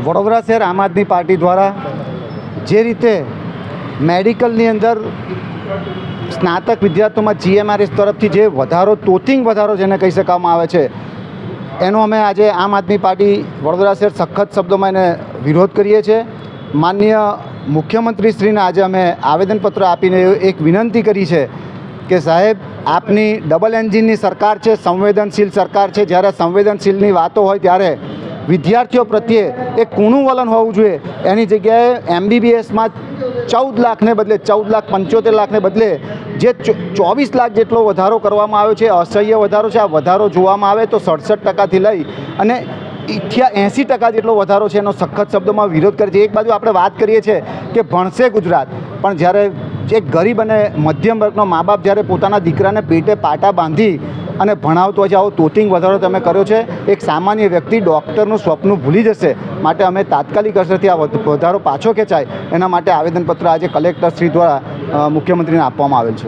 વડોદરા શહેર આમ આદમી પાર્ટી દ્વારા જે રીતે મેડિકલની અંદર સ્નાતક વિદ્યાર્થીઓમાં જીએમઆરએસ તરફથી જે વધારો તોતિંગ વધારો જેને કહી શકવામાં આવે છે એનો અમે આજે આમ આદમી પાર્ટી વડોદરા શહેર સખત શબ્દોમાં એને વિરોધ કરીએ છીએ. માનનીય મુખ્યમંત્રીશ્રીને આજે અમે આવેદનપત્ર આપીને એક વિનંતી કરી છે કે સાહેબ, આપની ડબલ એન્જિનની સરકાર છે, સંવેદનશીલ સરકાર છે. જ્યારે સંવેદનશીલની વાતો હોય ત્યારે વિદ્યાર્થીઓ પ્રત્યે એક કૂણું વલણ હોવું જોઈએ. એની જગ્યાએ એમબીબીએસમાં 14 લાખને બદલે 14,75,00,000ને બદલે જે 24 લાખ જેટલો વધારો કરવામાં આવ્યો છે, અસહ્ય વધારો છે. આ વધારો જોવામાં આવે તો 67% લઈ અને 80% જેટલો વધારો છે, એનો સખત શબ્દોમાં વિરોધ કરે છે. એક બાજુ આપણે વાત કરીએ છીએ કે ભણશે ગુજરાત, પણ જ્યારે એક ગરીબ અને મધ્યમ વર્ગનો મા બાપ જ્યારે પોતાના દીકરાને પેટે પાટા બાંધી અને ભણાવતો હોય છે, આવો તોતિંગ વધારો તમે કર્યો છે, એક સામાન્ય વ્યક્તિ ડૉક્ટરનું સ્વપ્ન ભૂલી જશે. માટે અમે તાત્કાલિક અસરથી આ વધારો પાછો ખેંચાય એના માટે આવેદનપત્ર આજે કલેક્ટર શ્રી દ્વારા મુખ્યમંત્રીને આપવામાં આવેલ છે.